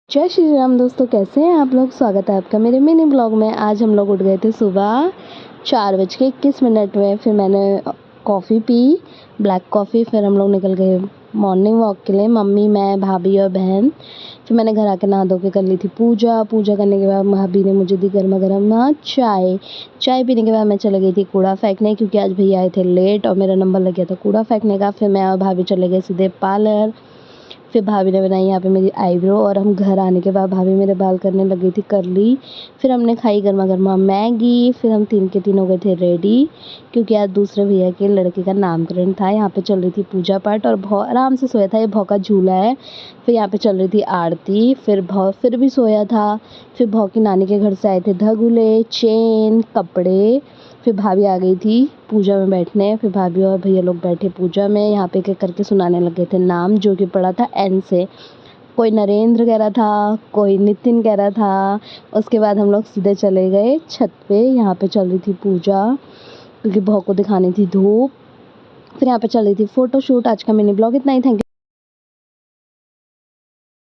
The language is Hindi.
जय श्री राम दोस्तों, कैसे हैं आप लोग। स्वागत है आपका मेरे मिनी ब्लॉग में। आज हम लोग उठ गए थे सुबह 4:21 में। फिर मैंने कॉफ़ी पी, ब्लैक कॉफ़ी। फिर हम लोग निकल गए मॉर्निंग वॉक के लिए, मम्मी, मैं, भाभी और बहन। फिर मैंने घर आके नहा धो के कर ली थी पूजा करने के बाद भाभी ने मुझे दी गर्मा गर्म ना चाय पीने के बाद मैं चले गई थी कूड़ा फेंकने, क्योंकि आज भैया आए थे लेट और मेरा नंबर लग गया था कूड़ा फेंकने का। फिर मैं और भाभी चले गए सीधे पार्लर। फिर भाभी ने बनाई यहाँ पे मेरी आईब्रो, और हम घर आने के बाद भाभी मेरे बाल करने लग गई थी कर्ली। फिर हमने खाई गर्मा गर्मा मैगी। फिर हम तीन के तीन हो गए थे रेडी, क्योंकि आज दूसरे भैया के लड़के का नामकरण था। यहाँ पे चल रही थी पूजा पाठ और भौ आराम से सोया था। ये भौ का झूला है। फिर यहाँ पे चल रही थी आरती। फिर भौ फिर भी सोया था। फिर भौ की नानी के घर से आए थे धगुले, चेन, कपड़े। फिर भाभी आ गई थी पूजा में बैठने। फिर भाभी और भैया लोग बैठे पूजा में। यहाँ पे एक करके सुनाने लगे थे नाम, जो कि पड़ा था एन से। कोई नरेंद्र कह रहा था, कोई नितिन कह रहा था। उसके बाद हम लोग सीधे चले गए छत पे। यहाँ पे चल रही थी पूजा, क्योंकि बहू को दिखानी थी धूप। फिर यहाँ पे चल रही थी फोटोशूट। आज का मिनी ब्लॉग इतना ही। Thank you.